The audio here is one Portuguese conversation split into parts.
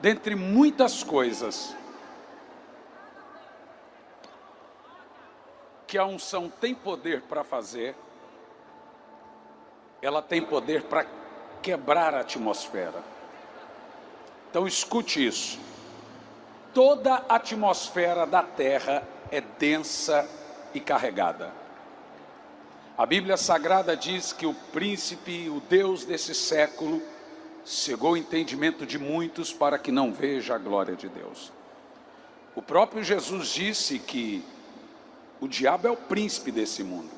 dentre muitas coisas que a unção tem poder para fazer, ela tem poder para quebrar a atmosfera. Então escute isso. Toda a atmosfera da terra é densa e carregada. A Bíblia Sagrada diz que o príncipe, o Deus desse século, cegou o entendimento de muitos para que não veja a glória de Deus. O próprio Jesus disse que o diabo é o príncipe desse mundo.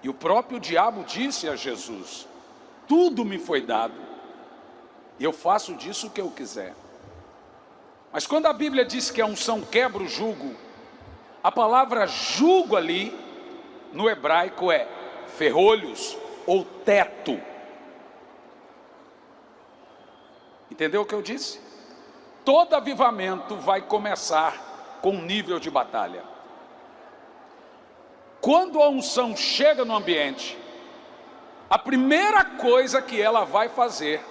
E o próprio diabo disse a Jesus: tudo me foi dado, e eu faço disso o que eu quiser. Mas quando a Bíblia diz que a unção quebra o jugo, a palavra jugo ali, no hebraico é ferrolhos ou teto. Entendeu o que eu disse? Todo avivamento vai começar com um nível de batalha. Quando a unção chega no ambiente, a primeira coisa que ela vai fazer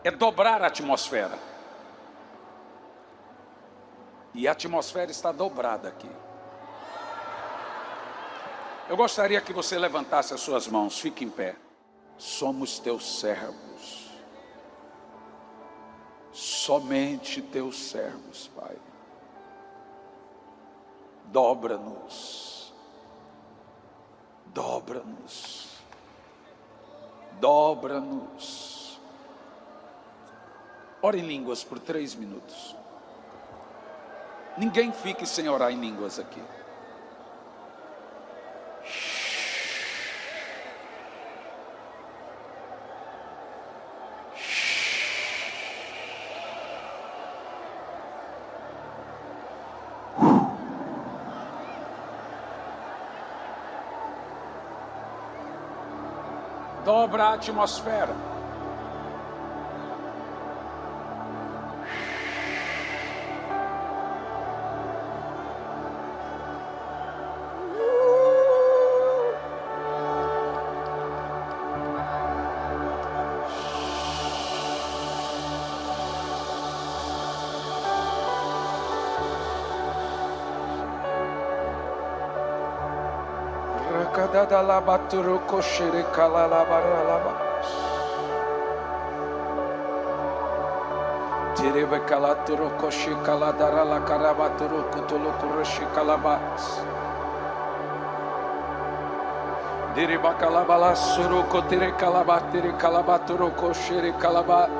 é dobrar a atmosfera. E a atmosfera está dobrada aqui. Eu gostaria que você levantasse as suas mãos, fique em pé. Somos teus servos. Somente teus servos, Pai. Dobra-nos. Dobra-nos. Dobra-nos. Ore em línguas por 3 minutos. Ninguém fique sem orar em línguas aqui. Dobra a atmosfera. Rakadada labaturu koshire kalalabaralaba. Tirebe kalaturu koshi kaladara la karabaturu kutulu kuroshi kalabas. Diriba kalabala suru kotire kalabatiri kalabaturu koshire kalabas.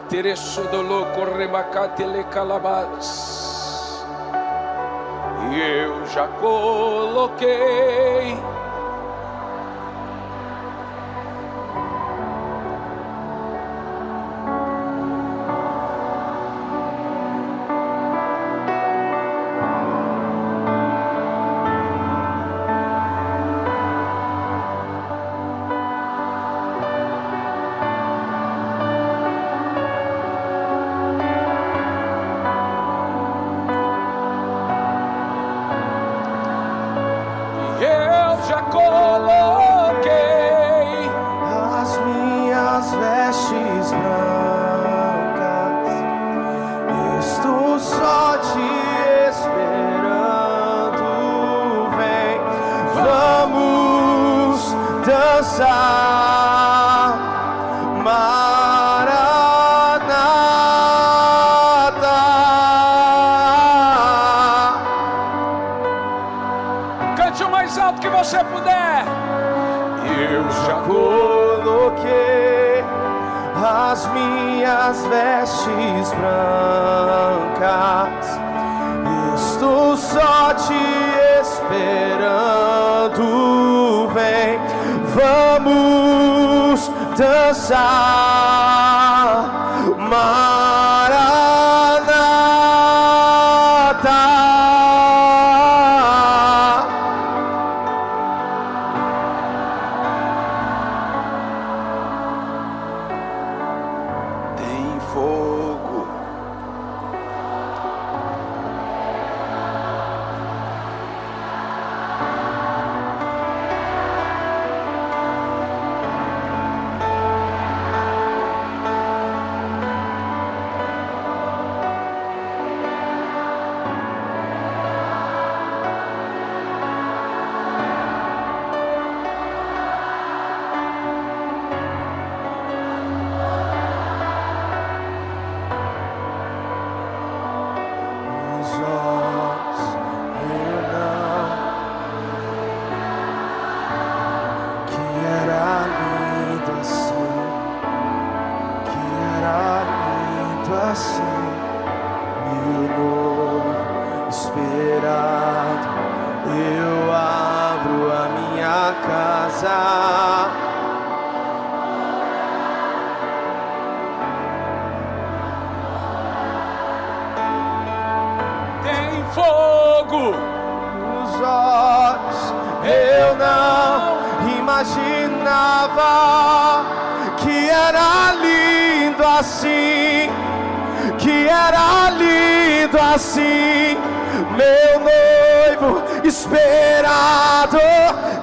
Tire sudolo korremakatile kalabas. Eu já coloquei as minhas vestes brancas. Estou só te esperando. Vem, vamos dançar. Maranata. Cante o mais alto que você puder. Eu já coloquei as minhas vestes brancas. Estou só te esperando. Vem, vamos dançar. Maranata. fogo. Os olhos, eu não imaginava que era lindo assim, que era lindo assim, meu noivo esperado.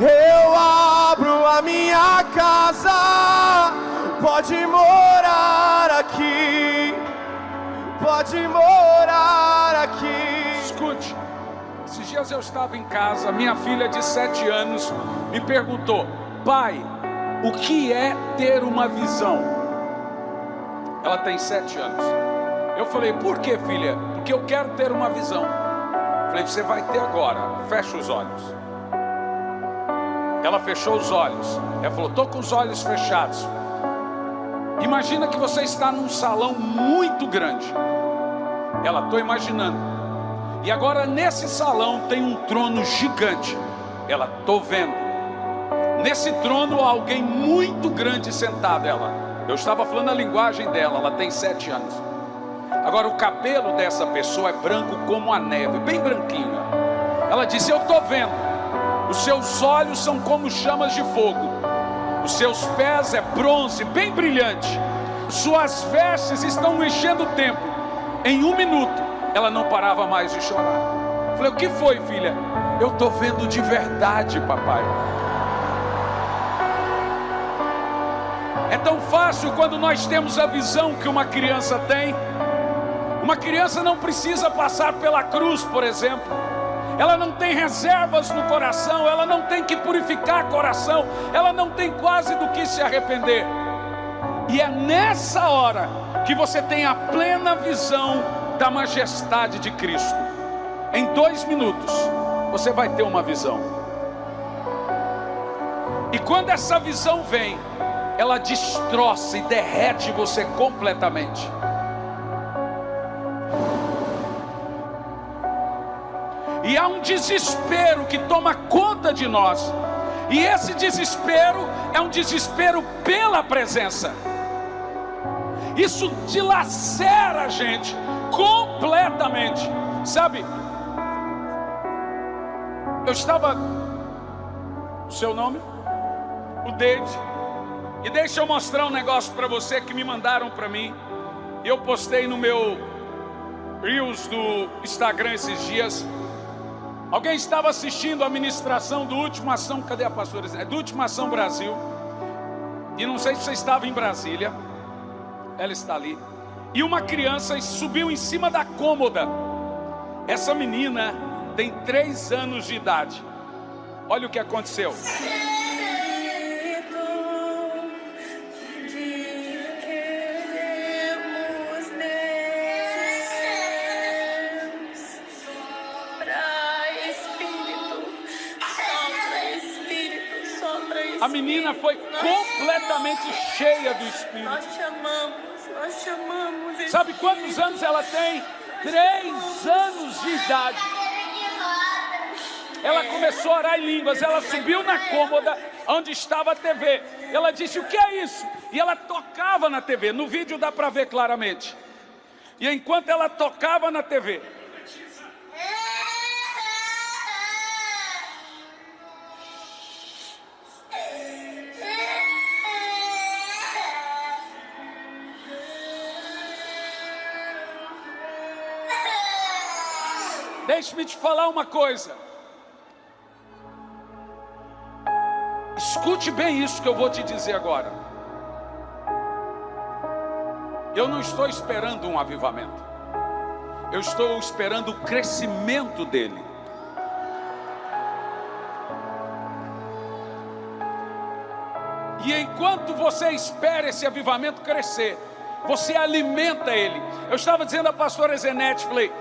Eu abro a minha casa, pode morar aqui, pode morar aqui. Escute, esses dias eu estava em casa, minha filha de 7 anos me perguntou: pai, o que é ter uma visão? Ela tem 7 anos. Eu falei: por que, filha? Porque eu quero ter uma visão. Falei: você vai ter agora, fecha os olhos. Ela fechou os olhos. Ela falou: estou com os olhos fechados. Imagina que você está num salão muito grande. Ela: estou imaginando. E agora nesse salão tem um trono gigante. Ela: estou vendo. Nesse trono há alguém muito grande sentado. Ela: eu estava falando a linguagem dela, ela tem 7 anos. Agora o cabelo dessa pessoa é branco como a neve, bem branquinho. Ela disse: eu estou vendo. Os seus olhos são como chamas de fogo. Os seus pés é bronze, bem brilhante. Suas vestes estão enchendo o templo. Em 1 minuto, ela não parava mais de chorar. Falei: o que foi, filha? Eu estou vendo de verdade, papai. É tão fácil quando nós temos a visão que uma criança tem. Uma criança não precisa passar pela cruz, por exemplo. Ela não tem reservas no coração, ela não tem que purificar o coração, ela não tem quase do que se arrepender. E é nessa hora que você tem a plena visão da majestade de Cristo. Em 2 minutos, você vai ter uma visão. E quando essa visão vem, ela destroça e derrete você completamente. E há um desespero que toma conta de nós. E esse desespero é um desespero pela presença. Isso dilacera a gente completamente. Sabe? Eu estava... O seu nome? O David. E deixa eu mostrar um negócio para você que me mandaram para mim. Eu postei no meu Reels do Instagram esses dias. Alguém estava assistindo a ministração do Último Ação, cadê a pastora? É do Último Ação Brasil. E não sei se você estava em Brasília. Ela está ali. E uma criança subiu em cima da cômoda. Essa menina tem 3 anos de idade. Olha o que aconteceu. A menina foi completamente cheia do Espírito. Nós chamamos. Sabe quantos anos ela tem? 3 anos de idade. Ela começou a orar em línguas. Ela subiu na cômoda onde estava a TV. Ela disse: o que é isso? E ela tocava na TV. No vídeo dá para ver claramente. E enquanto ela tocava na TV, deixe-me te falar uma coisa. Escute bem isso que eu vou te dizer agora. Eu não estou esperando um avivamento. Eu estou esperando o crescimento dele. E enquanto você espera esse avivamento crescer, você alimenta ele. Eu estava dizendo à pastora Zenete, falei: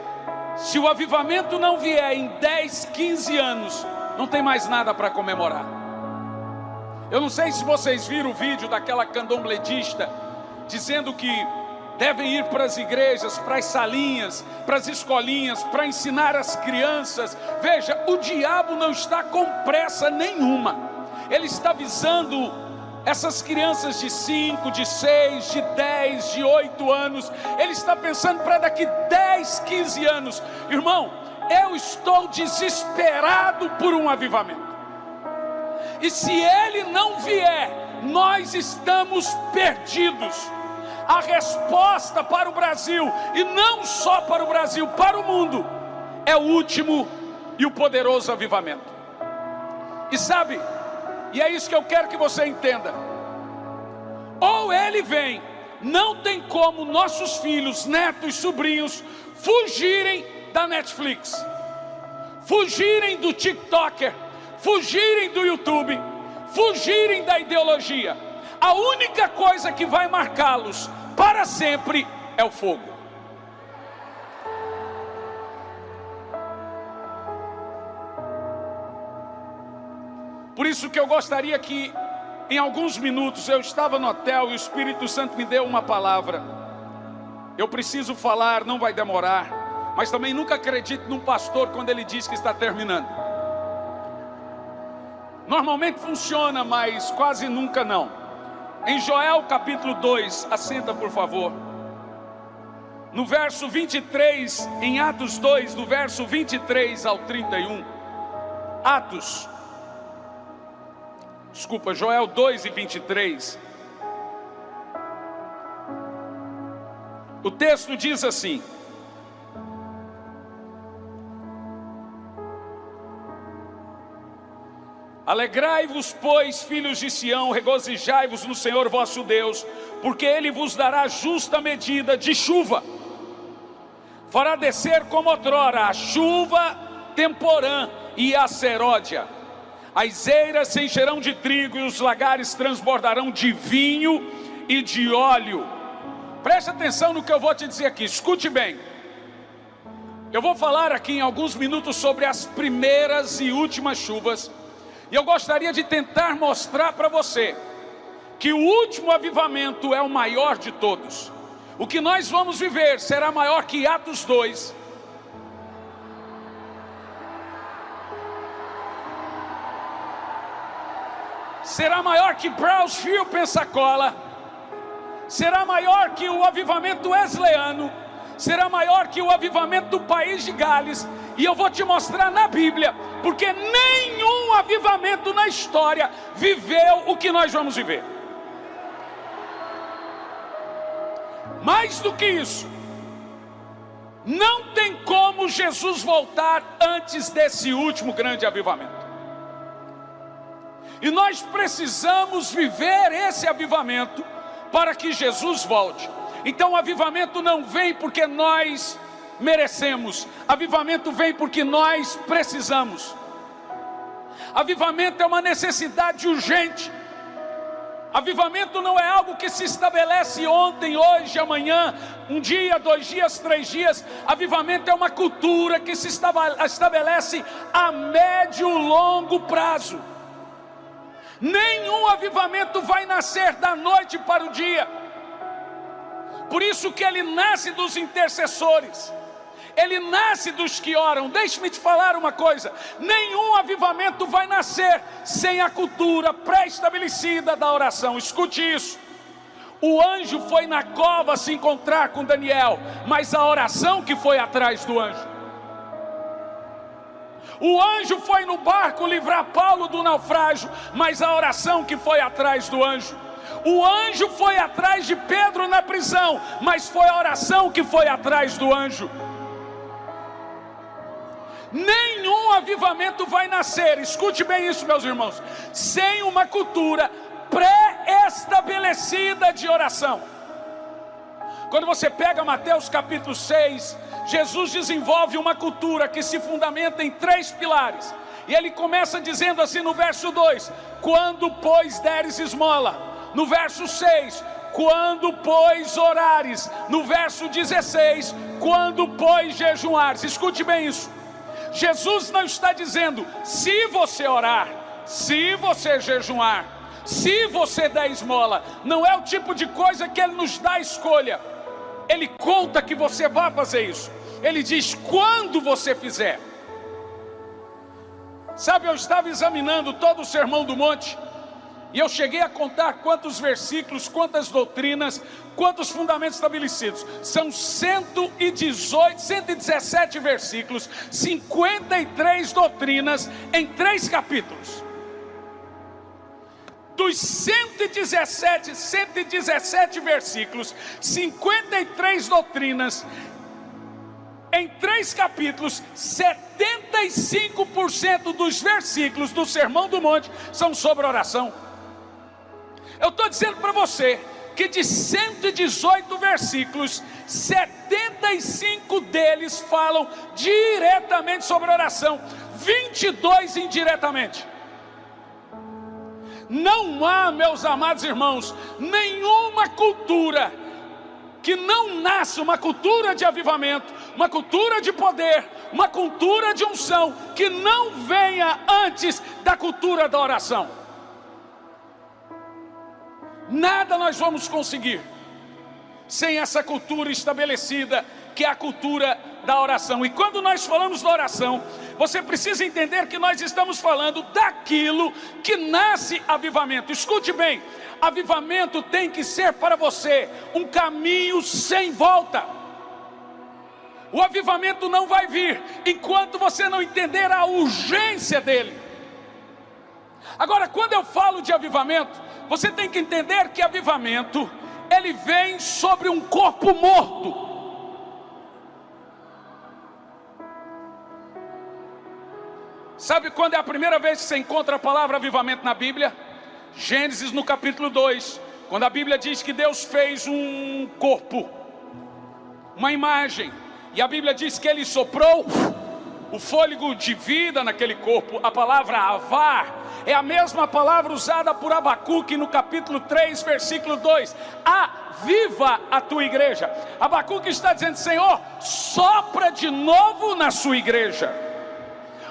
se o avivamento não vier em 10, 15 anos, não tem mais nada para comemorar. Eu não sei se vocês viram o vídeo daquela candombledista dizendo que devem ir para as igrejas, para as salinhas, para as escolinhas, para ensinar as crianças. Veja, o diabo não está com pressa nenhuma. Ele está visando essas crianças de 5, de 6, de 10, de 8 anos. Ele está pensando para daqui 10, 15 anos. Irmão, eu estou desesperado por um avivamento. E se ele não vier, nós estamos perdidos. A resposta para o Brasil, e não só para o Brasil, para o mundo, é o último e o poderoso avivamento. E sabe, e é isso que eu quero que você entenda: ou ele vem, não tem como nossos filhos, netos, sobrinhos fugirem da Netflix, fugirem do TikToker, fugirem do YouTube, fugirem da ideologia. A única coisa que vai marcá-los para sempre é o fogo. Por isso que eu gostaria que, em alguns minutos, eu estava no hotel e o Espírito Santo me deu uma palavra. Eu preciso falar, não vai demorar, mas também nunca acredite num pastor quando ele diz que está terminando. Normalmente funciona, mas quase nunca não. Em Joel capítulo 2, assenta por favor. No verso 23, em Atos 2, do verso 23 ao 31. Joel 2 e 23. O texto diz assim: alegrai-vos, pois, filhos de Sião, regozijai-vos no Senhor vosso Deus, porque Ele vos dará justa medida de chuva, fará descer como outrora a chuva temporã e a seródia. As eiras se encherão de trigo e os lagares transbordarão de vinho e de óleo. Preste atenção no que eu vou te dizer aqui, escute bem. Eu vou falar aqui em alguns minutos sobre as primeiras e últimas chuvas. E eu gostaria de tentar mostrar para você que o último avivamento é o maior de todos. O que nós vamos viver será maior que Atos 2. Será maior que Braunfels, Pensacola. Será maior que o avivamento wesleyano. Será maior que o avivamento do país de Gales. E eu vou te mostrar na Bíblia, porque nenhum avivamento na história viveu o que nós vamos viver. Mais do que isso, não tem como Jesus voltar antes desse último grande avivamento. E nós precisamos viver esse avivamento para que Jesus volte. Então o avivamento não vem porque nós merecemos, avivamento vem porque nós precisamos. Avivamento é uma necessidade urgente. Avivamento não é algo que se estabelece ontem, hoje, amanhã, um dia, 2 dias, 3 dias. Avivamento é uma cultura que se estabelece a médio e longo prazo. Nenhum avivamento vai nascer da noite para o dia. Por isso que ele nasce dos intercessores. Ele nasce dos que oram. Deixe-me te falar uma coisa: nenhum avivamento vai nascer sem a cultura pré-estabelecida da oração. Escute isso. O anjo foi na cova se encontrar com Daniel, mas a oração que foi atrás do anjo. O anjo foi no barco livrar Paulo do naufrágio, mas a oração que foi atrás do anjo. O anjo foi atrás de Pedro na prisão, mas foi a oração que foi atrás do anjo. Nenhum avivamento vai nascer, escute bem isso, meus irmãos, sem uma cultura pré-estabelecida de oração. Quando você pega Mateus capítulo 6, Jesus desenvolve uma cultura que se fundamenta em 3 pilares. E ele começa dizendo assim no verso 2: quando pois deres esmola. No verso 6, quando pois orares. No verso 16, quando pois jejuares. Escute bem isso. Jesus não está dizendo se você orar, se você jejuar, se você der esmola. Não é o tipo de coisa que ele nos dá escolha. Ele conta que você vai fazer isso. Ele diz quando você fizer. Sabe, eu estava examinando todo o Sermão do Monte, E eu cheguei a contar quantos versículos, quantas doutrinas, quantos fundamentos estabelecidos. São 117 versículos, 53 doutrinas em 3 capítulos. Dos 117 versículos, 53 doutrinas em 3 capítulos, 75% dos versículos do Sermão do Monte são sobre oração. Eu estou dizendo para você que de 118 versículos, 75 deles falam diretamente sobre oração, 22 indiretamente. Não há, meus amados irmãos, nenhuma cultura que não nasce, uma cultura de avivamento, uma cultura de poder, uma cultura de unção, que não venha antes da cultura da oração. Nada nós vamos conseguir sem essa cultura estabelecida, que é a cultura da oração. E quando nós falamos da oração, você precisa entender que nós estamos falando daquilo que nasce avivamento. Escute bem, avivamento tem que ser para você um caminho sem volta. O avivamento não vai vir enquanto você não entender a urgência dele. Agora, quando eu falo de avivamento, você tem que entender que avivamento, ele vem sobre um corpo morto. Sabe quando é a primeira vez que você encontra a palavra avivamento na Bíblia? Gênesis no capítulo 2, quando a Bíblia diz que Deus fez um corpo, uma imagem, e a Bíblia diz que ele soprou o fôlego de vida naquele corpo. A palavra avar é a mesma palavra usada por Abacuque no capítulo 3, versículo 2. Aviva a tua igreja. Abacuque está dizendo: Senhor, sopra de novo na sua igreja.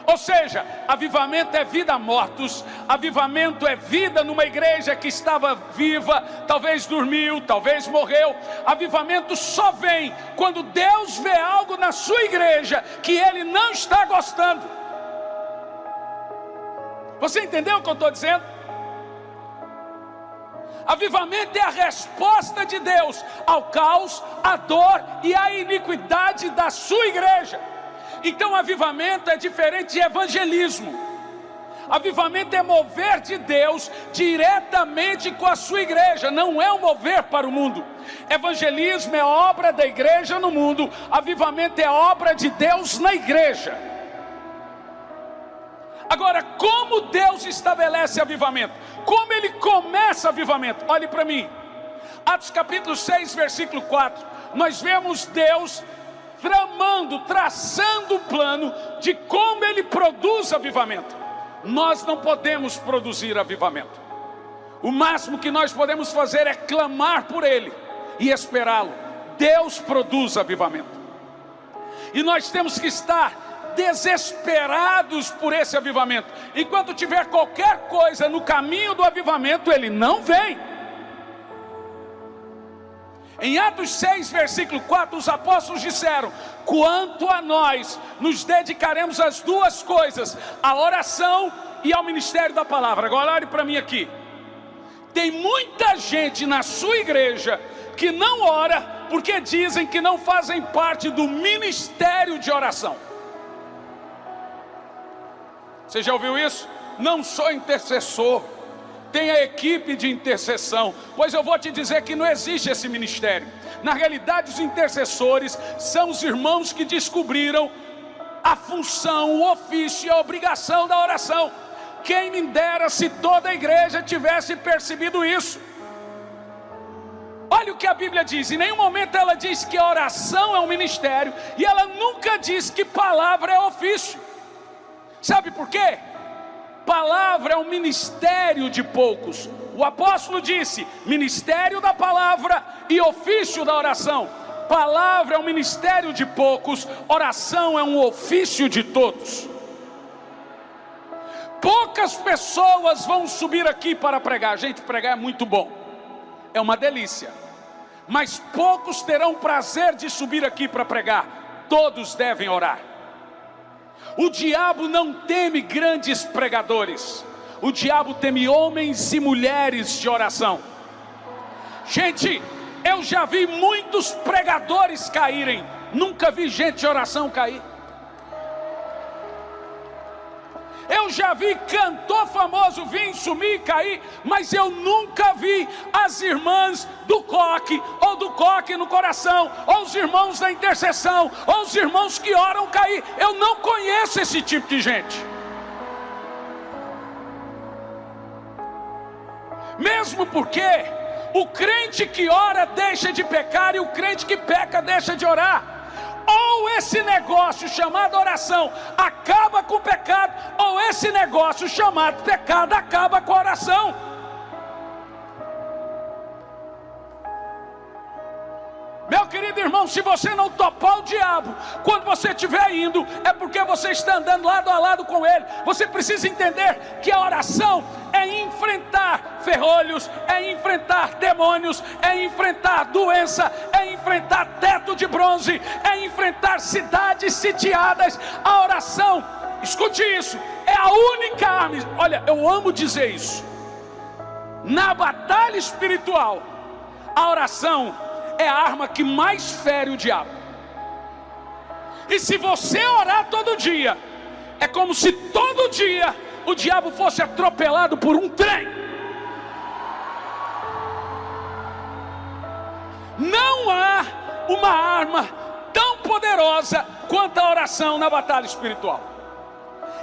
Ou seja, avivamento é vida a mortos, avivamento é vida numa igreja que estava viva, talvez dormiu, talvez morreu. Avivamento só vem quando Deus vê algo na sua igreja que Ele não está gostando. Você entendeu o que eu estou dizendo? Avivamento é a resposta de Deus ao caos, à dor e à iniquidade da sua igreja. Então avivamento é diferente de evangelismo. Avivamento é mover de Deus diretamente com a sua igreja, não é um mover para o mundo. Evangelismo é obra da igreja no mundo, avivamento é obra de Deus na igreja. Agora, como Deus estabelece avivamento? Como Ele começa avivamento? Olhe para mim, Atos capítulo 6, versículo 4, nós vemos Deus tramando, traçando o plano de como Ele produz avivamento. Nós não podemos produzir avivamento. O máximo que nós podemos fazer é clamar por Ele e esperá-lo. Deus produz avivamento. E nós temos que estar desesperados por esse avivamento. Enquanto tiver qualquer coisa no caminho do avivamento, ele não vem. Em Atos 6, versículo 4, os apóstolos disseram: quanto a nós, nos dedicaremos às duas coisas, à oração e ao ministério da palavra. Agora olhe para mim aqui. Tem muita gente na sua igreja que não ora, porque dizem que não fazem parte do ministério de oração. Você já ouviu isso? Não sou intercessor. Tem a equipe de intercessão. Pois eu vou te dizer que não existe esse ministério. Na realidade, os intercessores são os irmãos que descobriram a função, o ofício e a obrigação da oração. Quem me dera se toda a igreja tivesse percebido isso. Olha o que a Bíblia diz. Em nenhum momento ela diz que a oração é um ministério, e ela nunca diz que palavra é ofício. Sabe por quê? Palavra é um ministério de poucos. O apóstolo disse: ministério da palavra e ofício da oração. Palavra é um ministério de poucos, oração é um ofício de todos. Poucas pessoas vão subir aqui para pregar. Gente, pregar é muito bom, é uma delícia. Mas poucos terão prazer de subir aqui para pregar. Todos devem orar. O diabo não teme grandes pregadores. o diabo teme homens e mulheres de oração. Gente, eu já vi muitos pregadores caírem, nunca vi gente de oração cair. Eu já vi cantor famoso vir, sumir e cair, mas eu nunca vi as irmãs do coque, ou do coque no coração, ou os irmãos da intercessão, ou os irmãos que oram cair. Eu não conheço esse tipo de gente. Mesmo porque o crente que ora deixa de pecar, e o crente que peca deixa de orar. Ou esse negócio chamado oração acaba com o pecado, ou esse negócio chamado pecado acaba com a oração. Meu querido irmão, se você não topar o diabo quando você estiver indo, é porque você está andando lado a lado com ele. Você precisa entender que a oração é enfrentar ferrolhos, é enfrentar demônios, é enfrentar doença, é enfrentar teto de bronze, é enfrentar cidades sitiadas. A oração, escute isso, é a única arma. Olha, eu amo dizer isso. Na batalha espiritual, a oração é a arma que mais fere o diabo. E se você orar todo dia, é como se todo dia o diabo fosse atropelado por um trem. Não há uma arma tão poderosa quanto a oração na batalha espiritual.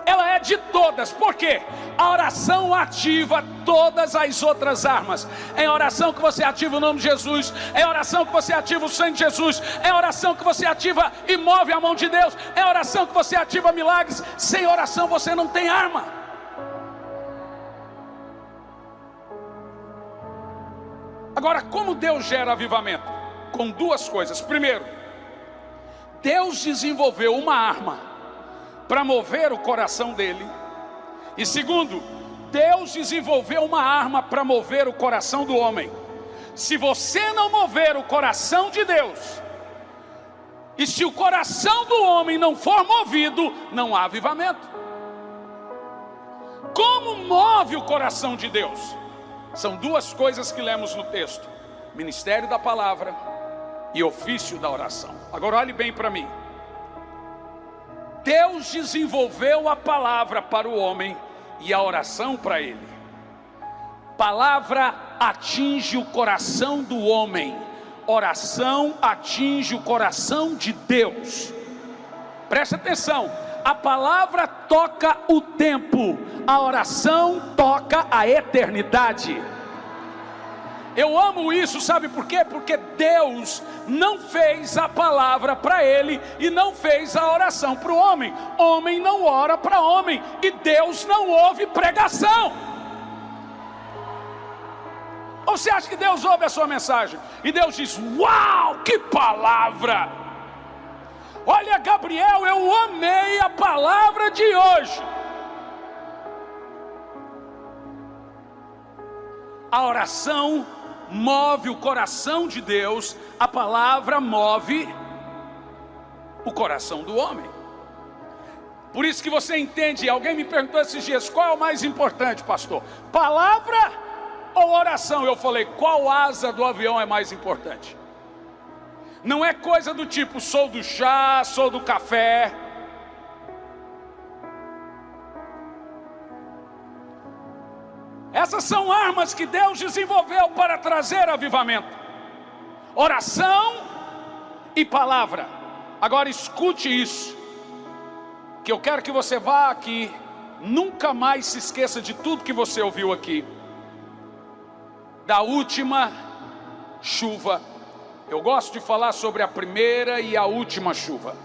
Ela é de todas, por quê? A oração ativa todas as outras armas. É a oração que você ativa o nome de Jesus, é a oração que você ativa o sangue de Jesus, é a oração que você ativa e move a mão de Deus, é a oração que você ativa milagres. Sem oração você não tem arma. Agora, como Deus gera avivamento? Com duas coisas. Primeiro, Deus desenvolveu uma arma para mover o coração dele. E segundo, Deus desenvolveu uma arma para mover o coração do homem. Se você não mover o coração de Deus, e se o coração do homem não for movido, não há avivamento. Como move o coração de Deus? São duas coisas que lemos no texto: ministério da palavra e ofício da oração. Agora olhe bem para mim. Deus desenvolveu a palavra para o homem e a oração para ele. Palavra atinge o coração do homem, oração atinge o coração de Deus. Preste atenção, a palavra toca o tempo, a oração toca a eternidade. Eu amo isso, sabe por quê? Porque Deus não fez a palavra para ele e não fez a oração para o homem. Homem não ora para homem e Deus não ouve pregação. Ou você acha que Deus ouve a sua mensagem e Deus diz: uau, que palavra! Olha, Gabriel, eu amei a palavra de hoje. A oração move o coração de Deus, a palavra move o coração do homem. Por isso que você entende. Alguém me perguntou esses dias: qual é o mais importante, pastor? Palavra ou oração? Eu falei: qual asa do avião é mais importante? Não é coisa do tipo sou do chá, sou do café. Essas são armas que Deus desenvolveu para trazer avivamento: oração e palavra. Agora escute isso, que eu quero que você vá aqui, nunca mais se esqueça de tudo que você ouviu aqui, da última chuva. Eu gosto de falar sobre a primeira e a última chuva.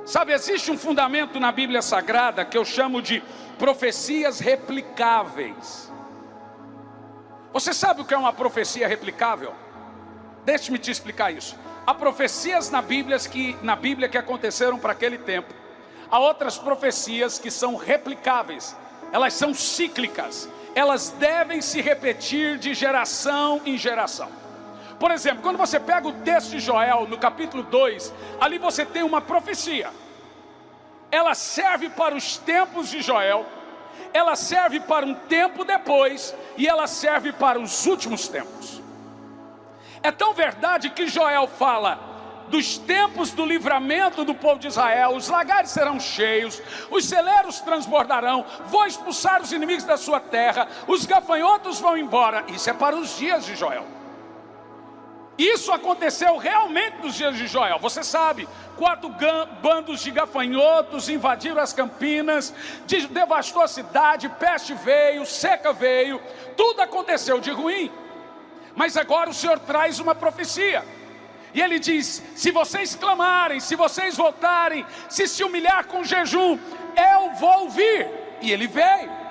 Sabe, existe um fundamento na Bíblia Sagrada que eu chamo de profecias replicáveis. Você sabe o que é uma profecia replicável? Deixe-me te explicar isso. Há profecias na Bíblia que aconteceram para aquele tempo. Há outras profecias que são replicáveis. Elas são cíclicas. Elas devem se repetir de geração em geração. Por exemplo, quando você pega o texto de Joel, no capítulo 2, ali você tem uma profecia. Ela serve para os tempos de Joel, ela serve para um tempo depois e ela serve para os últimos tempos. É tão verdade que Joel fala dos tempos do livramento do povo de Israel. Os lagares serão cheios, os celeiros transbordarão, vou expulsar os inimigos da sua terra, os gafanhotos vão embora. Isso é para os dias de Joel. Isso aconteceu realmente nos dias de Joel. Você sabe, 4 bandos de gafanhotos invadiram as campinas, devastou a cidade, peste veio, seca veio, tudo aconteceu de ruim. Mas agora o Senhor traz uma profecia. E Ele diz, se vocês clamarem, se vocês voltarem, se humilhar com jejum, eu vou vir. E Ele veio.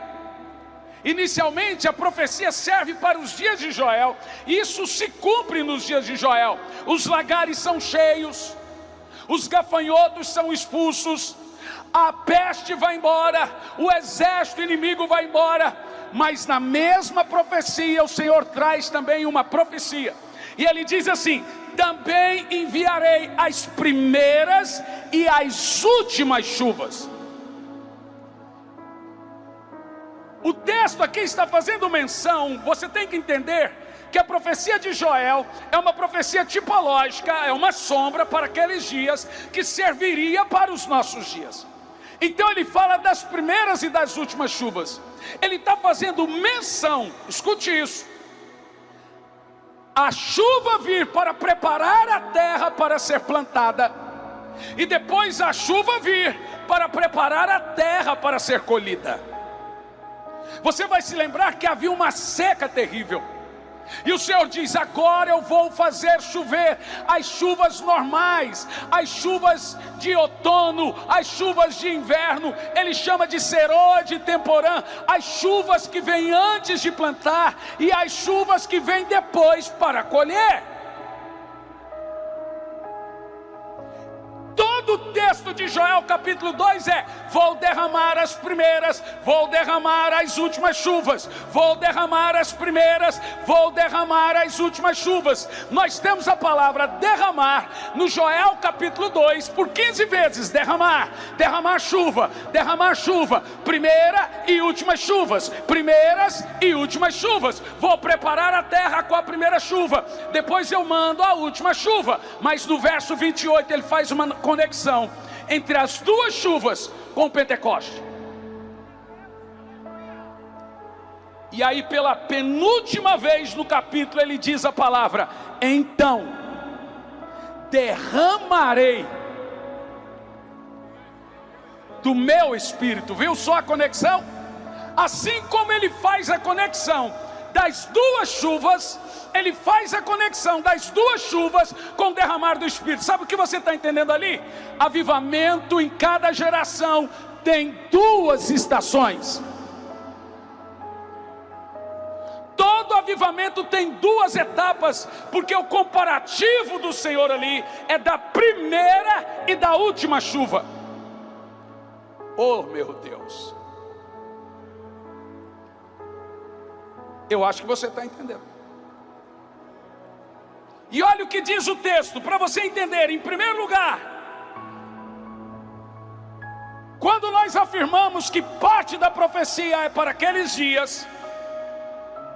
Inicialmente a profecia serve para os dias de Joel. E isso se cumpre nos dias de Joel. Os lagares são cheios, os gafanhotos são expulsos, a peste vai embora, o exército inimigo vai embora. Mas na mesma profecia o Senhor traz também uma profecia. E Ele diz assim, também enviarei as primeiras e as últimas chuvas. O texto aqui está fazendo menção, você tem que entender que a profecia de Joel é uma profecia tipológica, é uma sombra para aqueles dias que serviria para os nossos dias. Então ele fala das primeiras e das últimas chuvas. Ele está fazendo menção, escute isso, a chuva vir para preparar a terra para ser plantada, e depois a chuva vir para preparar a terra para ser colhida. Você vai se lembrar que havia uma seca terrível, e o Senhor diz, agora eu vou fazer chover as chuvas normais, as chuvas de outono, as chuvas de inverno. Ele chama de serode temporã, as chuvas que vêm antes de plantar e as chuvas que vêm depois para colher. Todo o texto de Joel capítulo 2 é, vou derramar as primeiras, vou derramar as últimas chuvas, vou derramar as primeiras, vou derramar as últimas chuvas. Nós temos a palavra derramar no Joel capítulo 2 por 15 vezes, derramar, derramar chuva, primeira e últimas chuvas, primeiras e últimas chuvas. Vou preparar a terra com a primeira chuva, depois eu mando a última chuva. Mas no verso 28 ele faz uma conexão entre as duas chuvas com o Pentecoste. E aí pela penúltima vez no capítulo ele diz a palavra, então derramarei do meu espírito. Viu só a conexão? Assim como ele faz a conexão das duas chuvas, ele faz a conexão das duas chuvas com o derramar do Espírito. Sabe o que você está entendendo ali? Avivamento em cada geração tem duas estações. Todo avivamento tem duas etapas, porque o comparativo do Senhor ali é da primeira e da última chuva. Oh meu Deus, eu acho que você está entendendo. E olha o que diz o texto, para você entender. Em primeiro lugar, quando nós afirmamos que parte da profecia é para aqueles dias,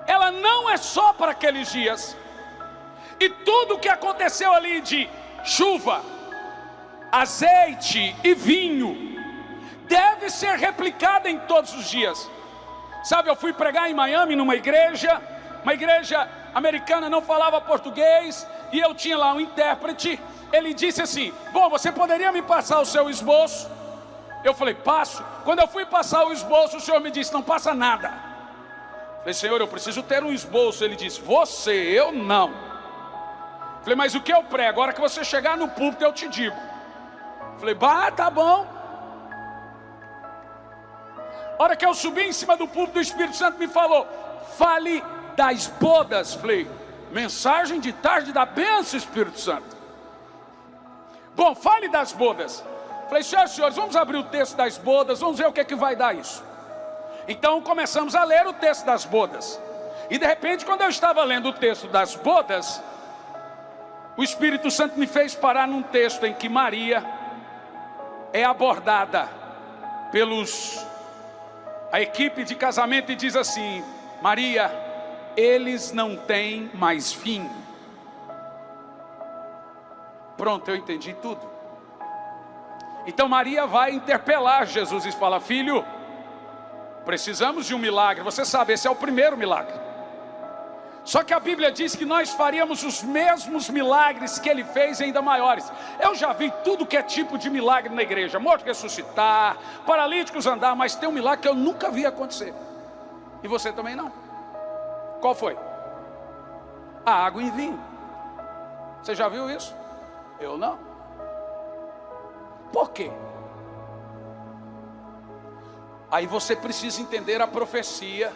ela não é só para aqueles dias. E tudo o que aconteceu ali de chuva, azeite e vinho, deve ser replicado em todos os dias. Sabe, eu fui pregar em Miami numa igreja, uma igreja americana, não falava português, e eu tinha lá um intérprete. Ele disse assim, bom, você poderia me passar o seu esboço? Eu falei, passo. Quando eu fui passar o esboço, o Senhor me disse, não passa nada. Eu falei, Senhor, eu preciso ter um esboço. Ele disse, você, eu não. Eu falei, mas o que eu prego? Agora que você chegar no púlpito eu te digo. Eu falei, tá bom. A hora que eu subi em cima do púlpito, o Espírito Santo me falou, fale das bodas. Falei, mensagem de tarde da bênção, Espírito Santo. Bom, fale das bodas. Falei, senhores, vamos abrir o texto das bodas, vamos ver o que é que vai dar isso. Então começamos a ler o texto das bodas. E de repente, quando eu estava lendo o texto das bodas, o Espírito Santo me fez parar num texto em que Maria é abordada pelos a equipe de casamento e diz assim: Maria, eles não têm mais vinho. Pronto, eu entendi tudo. Então Maria vai interpelar Jesus e fala: filho, precisamos de um milagre. Você sabe, esse é o primeiro milagre. Só que a Bíblia diz que nós faríamos os mesmos milagres que ele fez, ainda maiores. Eu já vi tudo que é tipo de milagre na igreja: morto ressuscitar, paralíticos andar, mas tem um milagre que eu nunca vi acontecer. E você também não. Qual foi? A água em vinho. Você já viu isso? Eu não. Por quê? Aí você precisa entender a profecia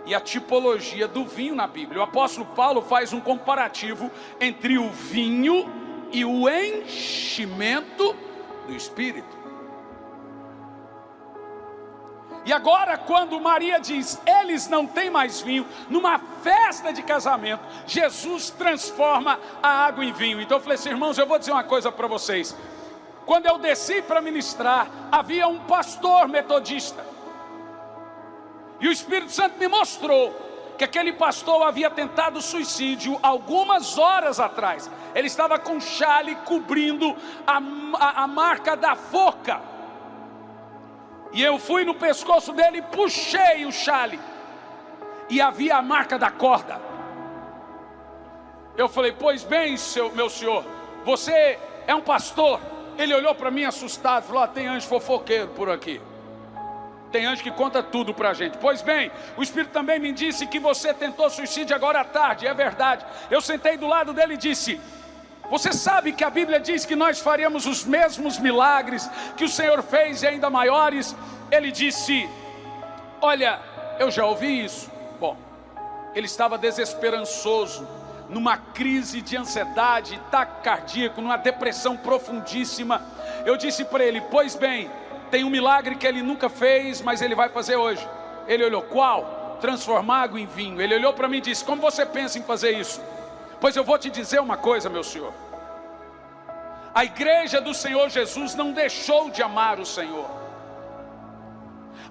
e a tipologia do vinho na Bíblia. O apóstolo Paulo faz um comparativo entre o vinho e o enchimento do Espírito. E agora, quando Maria diz, eles não têm mais vinho, numa festa de casamento, Jesus transforma a água em vinho. Então eu falei assim: irmãos, eu vou dizer uma coisa para vocês. Quando eu desci para ministrar, havia um pastor metodista. E o Espírito Santo me mostrou que aquele pastor havia tentado suicídio algumas horas atrás. Ele estava com um chale cobrindo a marca da forca. E eu fui no pescoço dele e puxei o chale. E havia a marca da corda. Eu falei: pois bem, meu senhor, você é um pastor? Ele olhou para mim assustado, falou: tem anjo fofoqueiro por aqui. Tem anjo que conta tudo para a gente. Pois bem, o Espírito também me disse que você tentou suicídio agora à tarde. É verdade. Eu sentei do lado dele e disse: você sabe que a Bíblia diz que nós faríamos os mesmos milagres que o Senhor fez e ainda maiores? Ele disse: olha, eu já ouvi isso. Bom, ele estava desesperançoso, numa crise de ansiedade, ataque cardíaco, numa depressão profundíssima. Eu disse para ele: pois bem, tem um milagre que ele nunca fez, mas ele vai fazer hoje. Ele olhou: qual? Transformar água em vinho. Ele olhou para mim e disse: como você pensa em fazer isso? Pois eu vou te dizer uma coisa, meu senhor. A igreja do Senhor Jesus não deixou de amar o Senhor.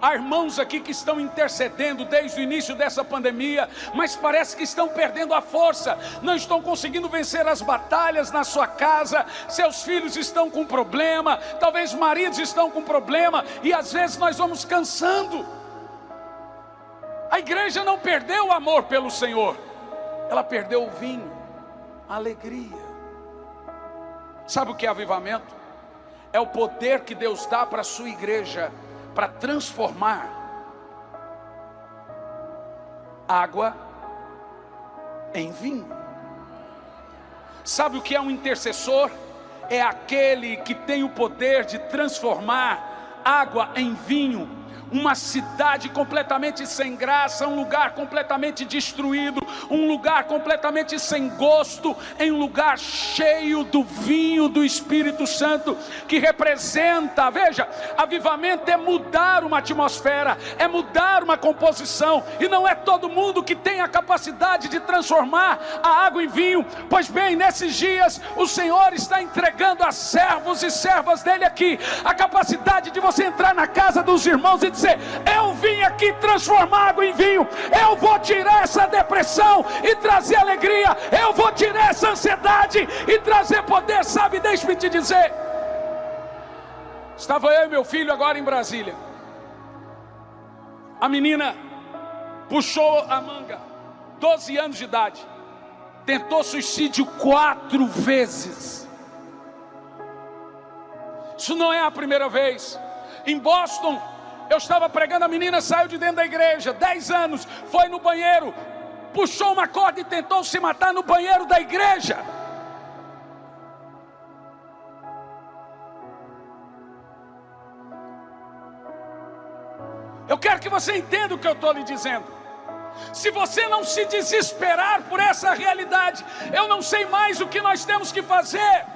Há irmãos aqui que estão intercedendo desde o início dessa pandemia, mas parece que estão perdendo a força, não estão conseguindo vencer as batalhas na sua casa. Seus filhos estão com problema, talvez maridos estão com problema, e às vezes nós vamos cansando. A igreja não perdeu o amor pelo Senhor, ela perdeu o vinho, a alegria. Sabe o que é avivamento? É o poder que Deus dá para a sua igreja para transformar água em vinho. Sabe o que é um intercessor? É aquele que tem o poder de transformar água em vinho. Uma cidade completamente sem graça, um lugar completamente destruído, um lugar completamente sem gosto, em um lugar cheio do vinho do Espírito Santo, que representa, veja, avivamento é mudar uma atmosfera, é mudar uma composição, e não é todo mundo que tem a capacidade de transformar a água em vinho. Pois bem, nesses dias o Senhor está entregando a servos e servas dele aqui a capacidade de você entrar na casa dos irmãos e dizer: eu vim aqui transformar água em vinho, eu vou tirar essa depressão e trazer alegria, eu vou tirar essa ansiedade e trazer poder. Sabe, deixe-me te dizer, estava eu e meu filho agora em Brasília, a menina puxou a manga, 12 anos de idade, tentou suicídio 4 vezes. Isso não é a primeira vez. Em Boston, eu estava pregando, a menina saiu de dentro da igreja, 10 anos, foi no banheiro, puxou uma corda e tentou se matar no banheiro da igreja. Eu quero que você entenda o que eu estou lhe dizendo. Se você não se desesperar por essa realidade, eu não sei mais o que nós temos que fazer.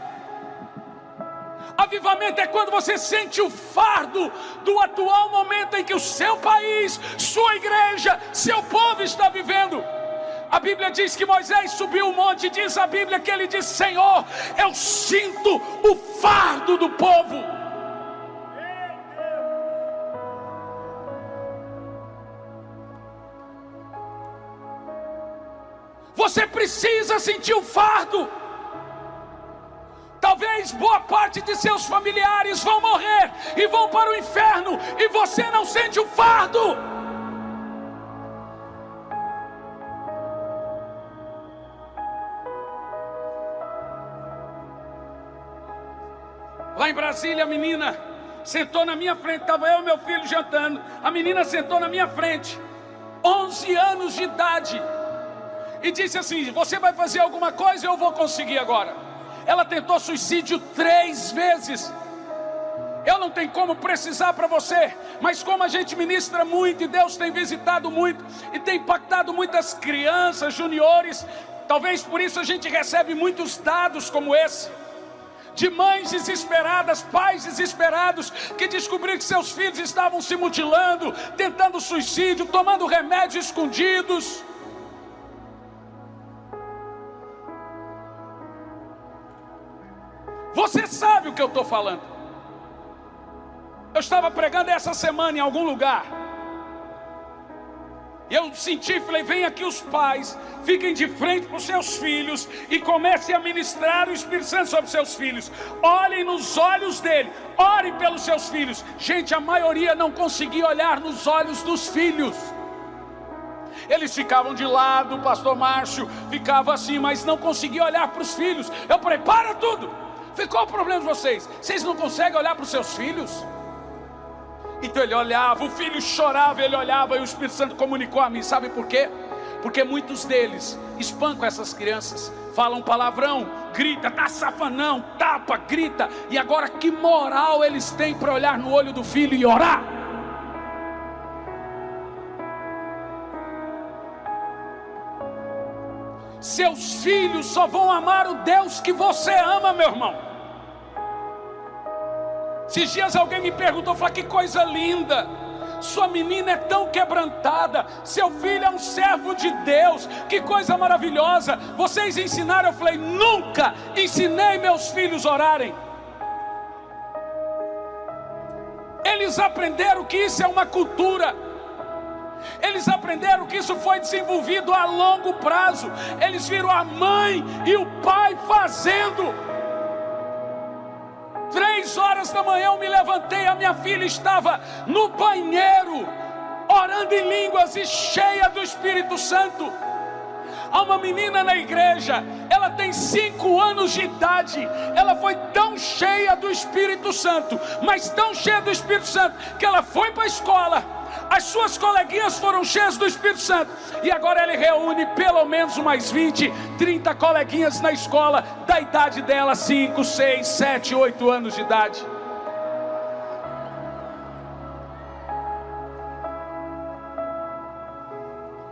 Avivamento é quando você sente o fardo do atual momento em que o seu país, sua igreja, seu povo está vivendo. A Bíblia diz que Moisés subiu o monte, diz a Bíblia que ele disse: Senhor, eu sinto o fardo do povo. Você precisa sentir o fardo. Talvez boa parte de seus familiares vão morrer e vão para o inferno, e você não sente o fardo. Lá em Brasília, a menina sentou na minha frente, estava eu e meu filho jantando. A menina sentou na minha frente, 11 anos de idade, e disse assim: você vai fazer alguma coisa, eu vou conseguir agora. Ela tentou suicídio 3 vezes. Eu não tenho como precisar para você, mas como a gente ministra muito, e Deus tem visitado muito, e tem impactado muitas crianças, juniores, talvez por isso a gente recebe muitos dados como esse, de mães desesperadas, pais desesperados, que descobriram que seus filhos estavam se mutilando, tentando suicídio, tomando remédios escondidos. Você sabe o que eu estou falando. Eu estava pregando essa semana em algum lugar, e eu senti, falei: vem aqui os pais, fiquem de frente para os seus filhos e comecem a ministrar o Espírito Santo sobre seus filhos. Olhem nos olhos dele, orem pelos seus filhos. Gente, a maioria não conseguia olhar nos olhos dos filhos. Eles ficavam de lado, o pastor Márcio ficava assim, mas não conseguia olhar para os filhos. Eu falei: para tudo. Qual o problema de vocês? Vocês não conseguem olhar para os seus filhos? Então ele olhava, o filho chorava, ele olhava, e o Espírito Santo comunicou a mim. Sabe por quê? Porque muitos deles espancam essas crianças, falam palavrão, grita, tá safanão, tapa, grita. E agora que moral eles têm para olhar no olho do filho e orar? Seus filhos só vão amar o Deus que você ama, meu irmão. Esses dias alguém me perguntou, falou: que coisa linda, sua menina é tão quebrantada, seu filho é um servo de Deus, que coisa maravilhosa. Vocês ensinaram? Eu falei: nunca ensinei meus filhos a orarem. Eles aprenderam que isso é uma cultura. Eles aprenderam que isso foi desenvolvido a longo prazo. Eles viram a mãe e o pai fazendo. 3 horas da manhã eu me levantei, a minha filha estava no banheiro, orando em línguas e cheia do Espírito Santo. Há uma menina na igreja, ela tem 5 anos de idade, ela foi tão cheia do Espírito Santo, mas tão cheia do Espírito Santo, que ela foi para a escola, as suas coleguinhas foram cheias do Espírito Santo, e agora ele reúne pelo menos umas 20, 30 coleguinhas na escola, da idade dela, 5, 6, 7, 8 anos de idade.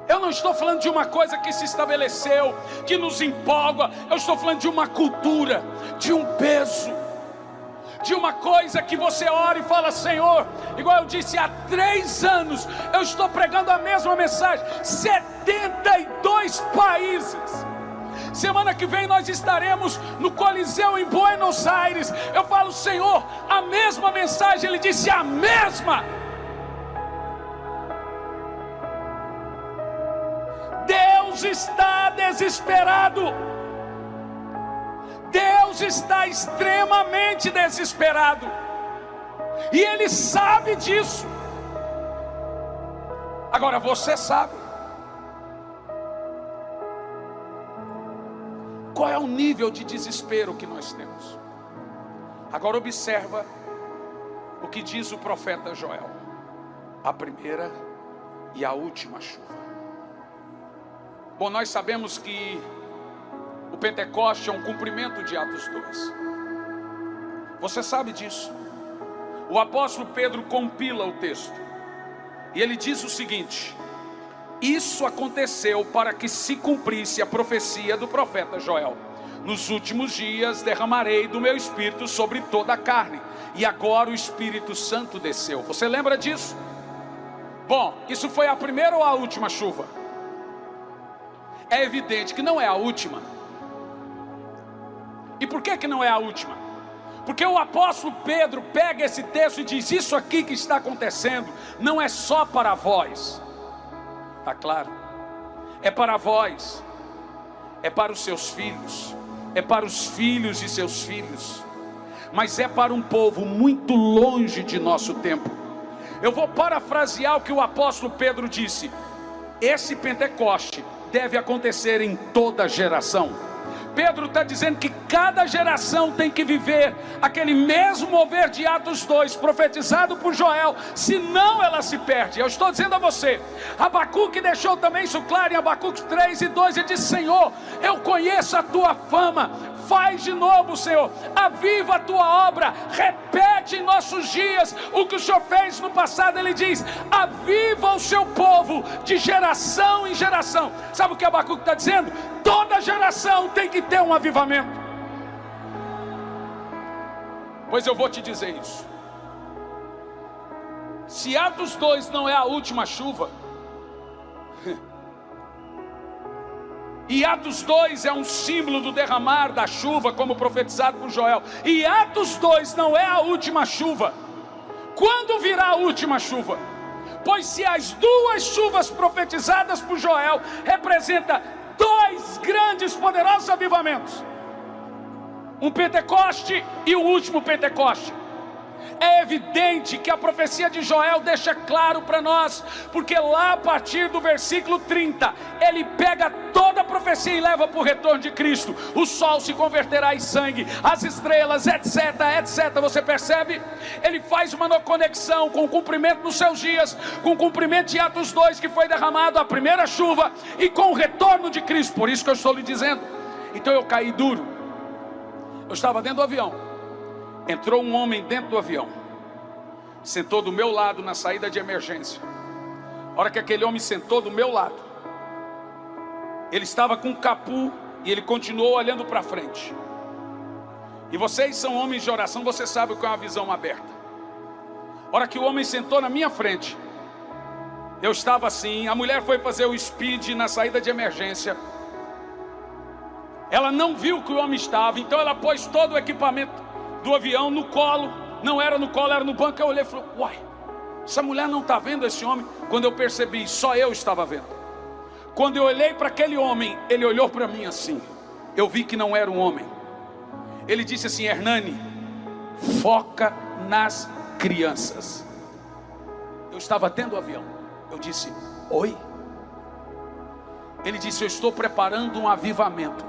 Eu não estou falando de uma coisa que se estabeleceu, que nos empolga. Eu estou falando de uma cultura, de um peso, de uma coisa que você ora e fala: Senhor, igual eu disse, há 3 anos eu estou pregando a mesma mensagem, 72 países. Semana que vem nós estaremos no Coliseu em Buenos Aires. Eu falo: Senhor, a mesma mensagem. Ele disse: a mesma. Deus está desesperado. Deus está extremamente desesperado, e Ele sabe disso. Agora você sabe qual é o nível de desespero que nós temos. Agora observa o que diz o profeta Joel: a primeira e a última chuva. Bom, nós sabemos que o Pentecoste é um cumprimento de Atos 2. Você sabe disso. O apóstolo Pedro compila o texto, e ele diz o seguinte: isso aconteceu para que se cumprisse a profecia do profeta Joel: nos últimos dias derramarei do meu espírito sobre toda a carne. E agora o Espírito Santo desceu. Você lembra disso? Bom, isso foi a primeira ou a última chuva? É evidente que não é a última. E por que não é a última? Porque o apóstolo Pedro pega esse texto e diz: isso aqui que está acontecendo não é só para vós. Está claro? É para vós, é para os seus filhos, é para os filhos de seus filhos, mas é para um povo muito longe de nosso tempo. Eu vou parafrasear o que o apóstolo Pedro disse: esse Pentecoste deve acontecer em toda geração. Pedro está dizendo que cada geração tem que viver aquele mesmo mover de Atos 2, profetizado por Joel, senão ela se perde. Eu estou dizendo a você, Abacuque deixou também isso claro em Abacuque 3:2, ele disse: Senhor, eu conheço a tua fama, faz de novo, Senhor, aviva a tua obra, repete em nossos dias o que o Senhor fez no passado. Ele diz: aviva o seu povo de geração em geração. Sabe o que Abacuque está dizendo? Toda geração tem que ter um avivamento. Pois eu vou te dizer isso. Se Atos 2 não é a última chuva, e Atos 2 é um símbolo do derramar da chuva, como profetizado por Joel, e Atos 2 não é a última chuva, quando virá a última chuva? Pois se as duas chuvas profetizadas por Joel representam dois grandes, poderosos avivamentos, um Pentecoste e o último Pentecoste, é evidente que a profecia de Joel deixa claro para nós, porque lá a partir do versículo 30, ele pega toda a profecia e leva para o retorno de Cristo. O sol se converterá em sangue, as estrelas, etc, etc. Você percebe? Ele faz uma conexão com o cumprimento dos seus dias, com o cumprimento de Atos 2, que foi derramado a primeira chuva, e com o retorno de Cristo. Por isso que eu estou lhe dizendo. Então eu caí duro. Eu estava dentro do avião. Entrou um homem dentro do avião, sentou do meu lado na saída de emergência. A hora que aquele homem sentou do meu lado, ele estava com um capu e ele continuou olhando para frente. E vocês são homens de oração, você sabe o que é uma visão aberta. A hora que o homem sentou na minha frente, eu estava assim. A mulher foi fazer o speed na saída de emergência. Ela não viu que o homem estava, então ela pôs todo o equipamento do avião no colo. Não era no colo, era no banco. Eu olhei e falei: uai, essa mulher não está vendo esse homem? Quando eu percebi, só eu estava vendo. Quando eu olhei para aquele homem, ele olhou para mim assim. Eu vi que não era um homem. Ele disse assim: Hernani, foca nas crianças. Eu estava dentro do avião. Eu disse: oi? Ele disse: eu estou preparando um avivamento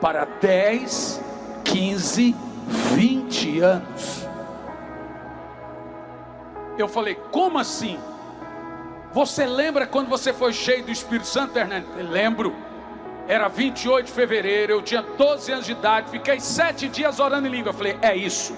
para 10, 15, 20 anos. Eu falei: como assim? Você lembra quando você foi cheio do Espírito Santo, Hernani? Eu lembro. Era 28 de fevereiro, eu tinha 12 anos de idade, fiquei 7 dias orando em língua. Eu falei: é isso.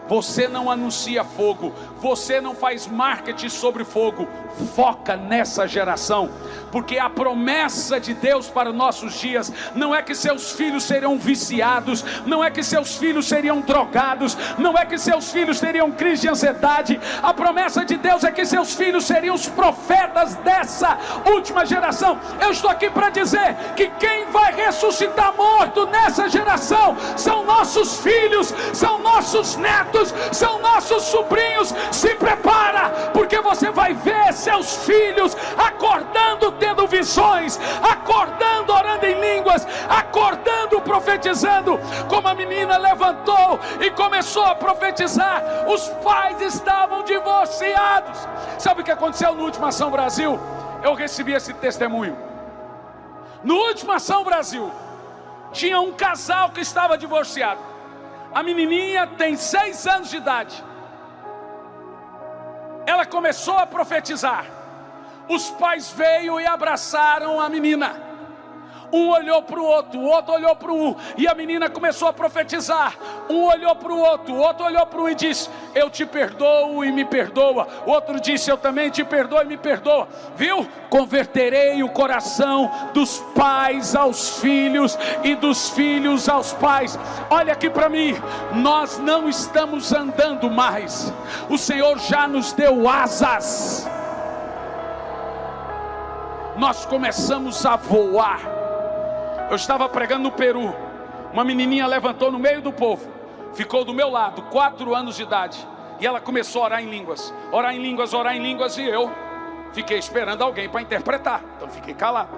Você não anuncia fogo, você não faz marketing sobre fogo, foca nessa geração, porque a promessa de Deus para os nossos dias não é que seus filhos seriam viciados, não é que seus filhos seriam drogados, não é que seus filhos teriam crise de ansiedade. A promessa de Deus é que seus filhos seriam os profetas dessa última geração. Eu estou aqui para dizer que quem vai ressuscitar morto nessa geração são nossos filhos, são nossos netos, são nossos sobrinhos. Se prepara, porque você vai ver seus filhos acordando, tendo visões, acordando, orando em línguas, acordando, profetizando. Como a menina levantou e começou a profetizar, os pais estavam divorciados. Sabe o que aconteceu no Última Ação Brasil? Eu recebi esse testemunho. No Última Ação Brasil, tinha um casal que estava divorciado. A menininha tem 6 anos de idade. Ela começou a profetizar. Os pais veio e abraçaram a menina. Um olhou para o outro olhou para um, e a menina começou a profetizar. Um olhou para o outro olhou para um e disse: eu te perdoo e me perdoa. O outro disse: eu também te perdoo e me perdoa. Viu? Converterei o coração dos pais aos filhos e dos filhos aos pais. Olha aqui para mim, nós não estamos andando mais. O Senhor já nos deu asas. Nós começamos a voar. Eu estava pregando no Peru. Uma menininha levantou no meio do povo, ficou do meu lado, 4 anos de idade, e ela começou a orar em línguas. Orar em línguas, orar em línguas. E eu fiquei esperando alguém para interpretar. Então fiquei calado.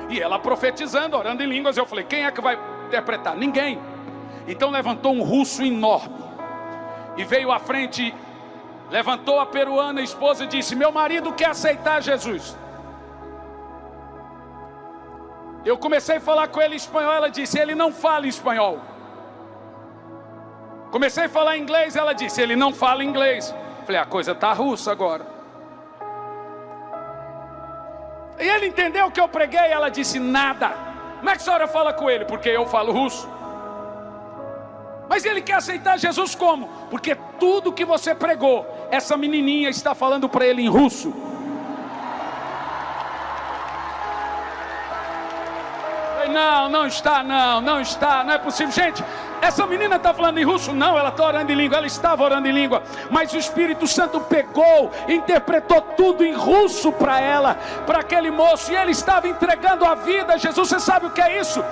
E ela profetizando, orando em línguas. Eu falei, quem é que vai interpretar? Ninguém. Então levantou um russo enorme e veio à frente, levantou a peruana, a esposa, e disse, meu marido quer aceitar Jesus. Eu comecei a falar com ele em espanhol, ela disse, ele não fala espanhol. Comecei a falar inglês, ela disse, ele não fala inglês. Falei, a coisa está russa agora. E ele entendeu o que eu preguei, ela disse, nada. Como é que a senhora fala com ele? Porque eu falo russo. Mas ele quer aceitar Jesus como? Porque tudo que você pregou, essa menininha está falando para ele em russo. Não está, não é possível. Gente, essa menina está falando em russo? Não, ela está orando em língua, ela estava orando em língua. Mas o Espírito Santo pegou, interpretou tudo em russo para ela, para aquele moço. E ele estava entregando a vida a Jesus. Você sabe o que é isso?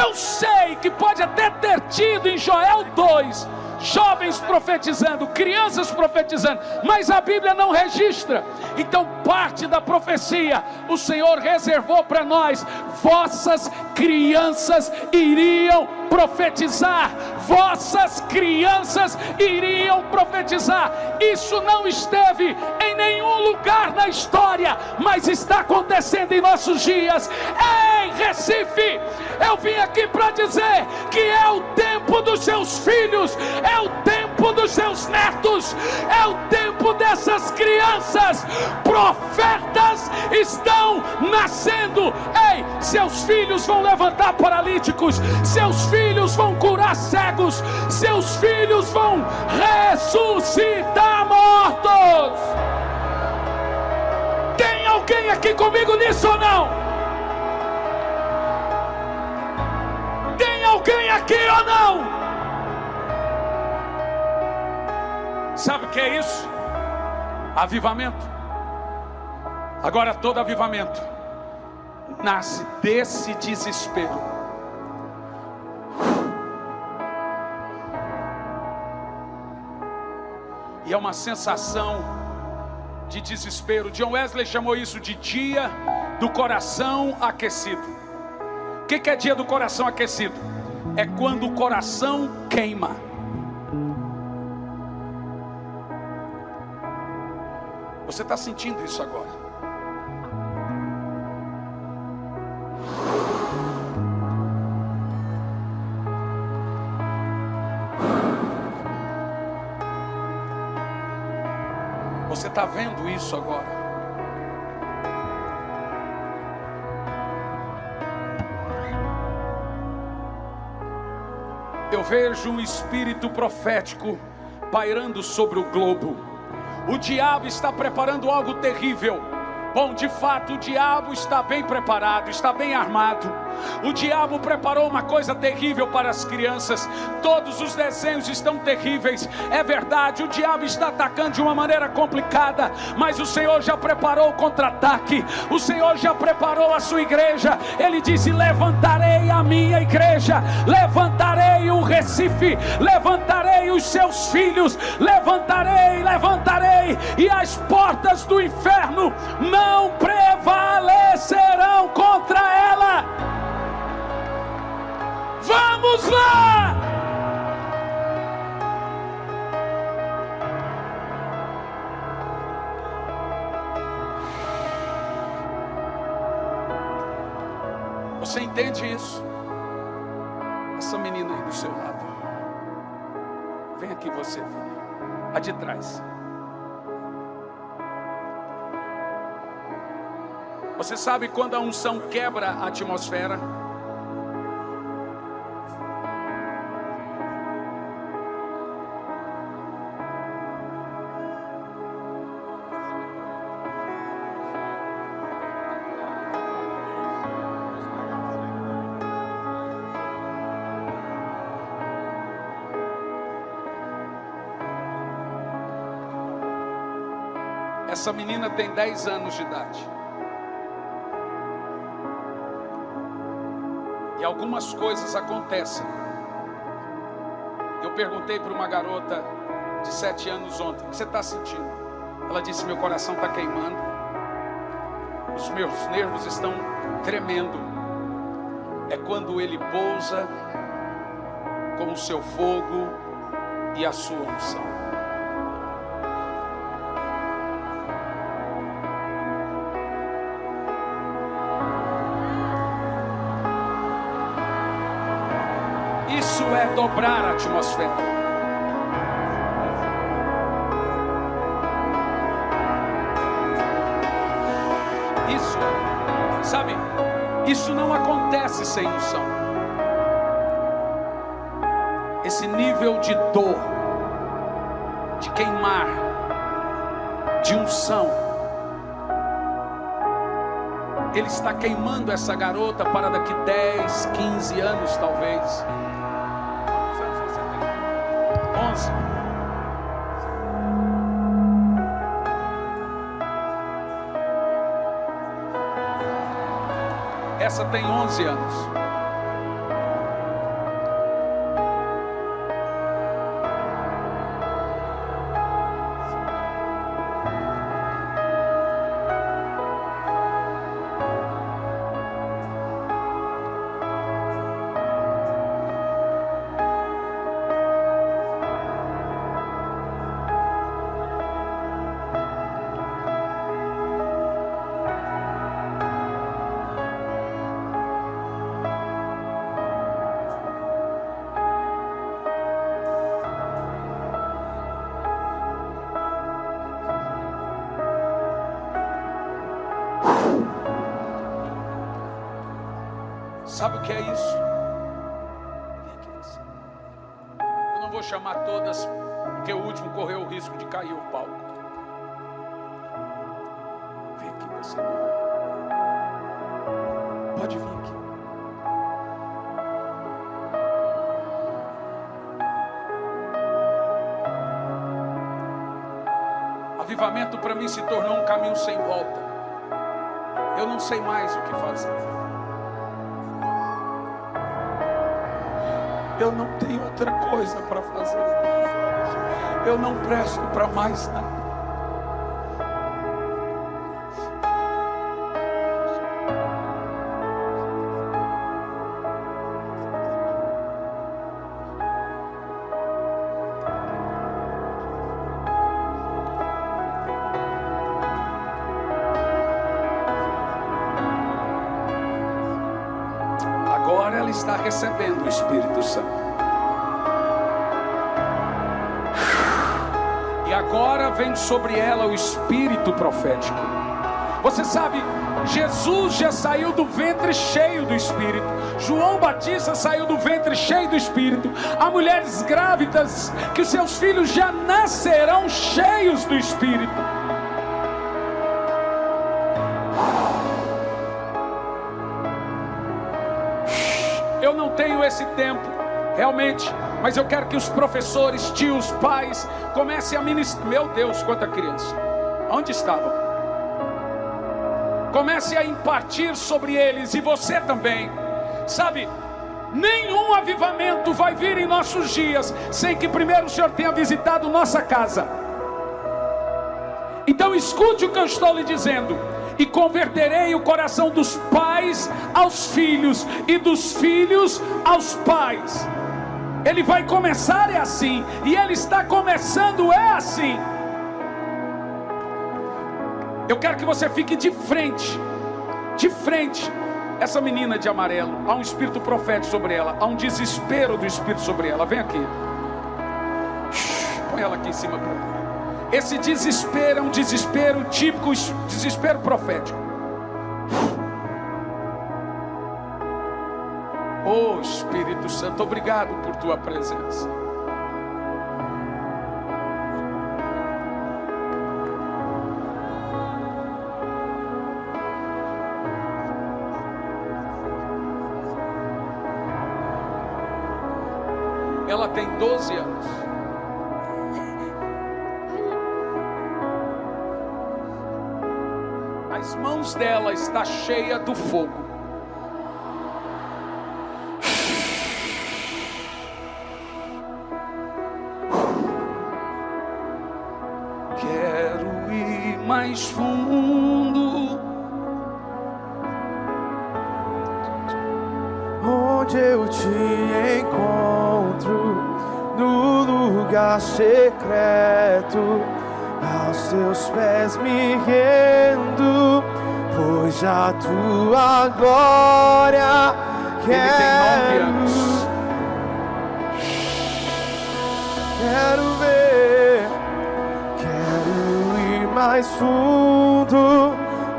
Eu sei que pode até ter tido em Joel 2 jovens profetizando, crianças profetizando, mas a Bíblia não registra. Então parte da profecia o Senhor reservou para nós. Vossas crianças iriam profetizar, vossas crianças iriam profetizar. Isso não esteve em nenhum lugar na história, mas está acontecendo em nossos dias. Ei, Recife, eu vim aqui para dizer que é o tempo dos seus filhos, é o tempo dos seus netos, é o tempo dessas crianças. Profetas estão nascendo. Ei, seus filhos vão levantar paralíticos, seus filhos vão curar cegos, seus filhos vão ressuscitar mortos. Tem alguém aqui comigo nisso ou não? Tem alguém aqui ou não? Sabe o que é isso? Avivamento. Agora todo avivamento nasce desse desespero. E é uma sensação de desespero. John Wesley chamou isso de dia do coração aquecido. O que é dia do coração aquecido? É quando o coração queima. Você está sentindo isso agora? Você está vendo isso agora? Eu vejo um espírito profético pairando sobre o globo. O diabo está preparando algo terrível. Bom, de fato, o diabo está bem preparado, está bem armado. O diabo preparou uma coisa terrível para as crianças. Todos os desenhos estão terríveis. É verdade, o diabo está atacando de uma maneira complicada, mas o Senhor já preparou o contra-ataque. O Senhor já preparou a sua igreja. Ele disse, levantarei a minha igreja, levantarei o Recife, levantarei os seus filhos, levantarei, e as portas do inferno não prevalecerão contra ela. Vamos lá! Você entende isso? Essa menina aí do seu lado. Vem aqui você, filha. A de trás. Você sabe quando a unção quebra a atmosfera? Essa menina tem 10 anos de idade. E algumas coisas acontecem. Eu perguntei para uma garota de 7 anos ontem, o que você está sentindo? Ela disse, meu coração está queimando. Os meus nervos estão tremendo. É quando Ele pousa com o seu fogo e a sua unção. Isso é dobrar a atmosfera. Sabe, isso não acontece sem unção. Esse nível de dor, de queimar, de unção, Ele está queimando essa garota para daqui 10, 15 anos talvez. 11. Essa tem 11 anos. Sabe o que é isso? Eu não vou chamar todas, porque o último correu o risco de cair o palco. Vem aqui você. Pode vir aqui. Avivamento para mim se tornou um caminho sem volta. Eu não sei mais o que fazer. Eu não tenho outra coisa para fazer. Eu não presto para mais nada. Agora ela está recebendo o Espírito Santo. E agora vem sobre ela o Espírito profético. Você sabe, Jesus já saiu do ventre cheio do Espírito. João Batista saiu do ventre cheio do Espírito. Há mulheres grávidas que seus filhos já nascerão cheios do Espírito. Eu não tenho esse tempo, realmente, mas eu quero que os professores, tios, pais, comecem a ministrar. Meu Deus, quanta criança! Onde estavam? Comece a impartir sobre eles, e você também. Sabe, nenhum avivamento vai vir em nossos dias sem que primeiro o Senhor tenha visitado nossa casa. Então escute o que eu estou lhe dizendo. E converterei o coração dos pais aos filhos, e dos filhos aos pais. Ele vai começar assim, e ele está começando assim. Eu quero que você fique de frente. Essa menina de amarelo, há um espírito profético sobre ela, há um desespero do espírito sobre ela. Vem aqui. Põe ela aqui em cima para mim. Esse desespero é um desespero típico, desespero profético. Oh Espírito Santo, obrigado por tua presença. Ela tem 12 anos. As mãos dela estão cheias do fogo. Quero ir mais fundo, onde eu te encontro, no lugar secreto, aos teus pés me rendo, pois a tua glória Ele tem 9 quero, anos. quero ver, quero ir mais fundo,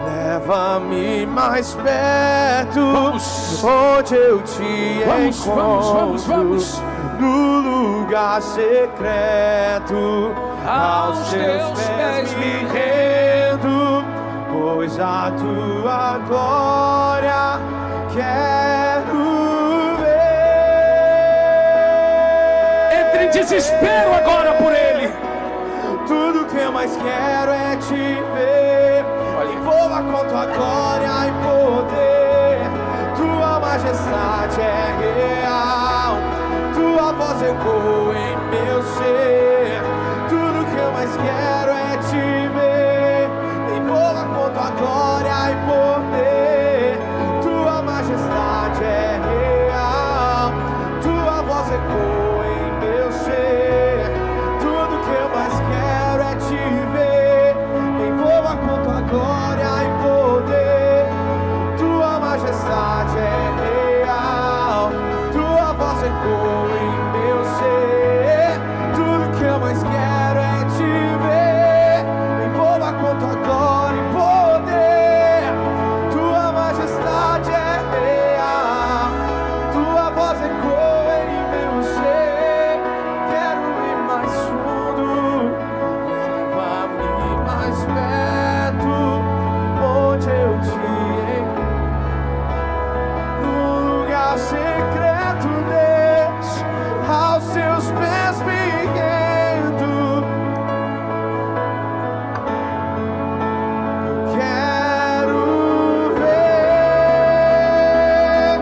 leva-me mais perto, Vamos. onde eu te Vamos, encontro, vamos. no lugar secreto, aos teus pés me rendo, pois a tua glória quero ver. Entre em desespero agora por Ele. Tudo que eu mais quero é te ver. Envolva com tua glória e poder. Tua majestade é real. Tua voz ecoa em meu ser. Tudo que eu mais quero é te ver. Envolva com tua glória e poder. Tua majestade é real. Tua voz ecoa em meu ser. Tudo que eu mais quero é te ver. Envolva com tua glória e poder. Tua majestade é real. Tua voz ecoa em meu ser. Tudo que eu mais quero é te ver. Envolva com tua glória e poder. Tua majestade é real. Tua voz ecoa em meu ser. Quero ir mais fundo, leva-me mais perto, onde eu te encontro, no lugar secreto, Deus, aos seus pés me rendo. Quero ver.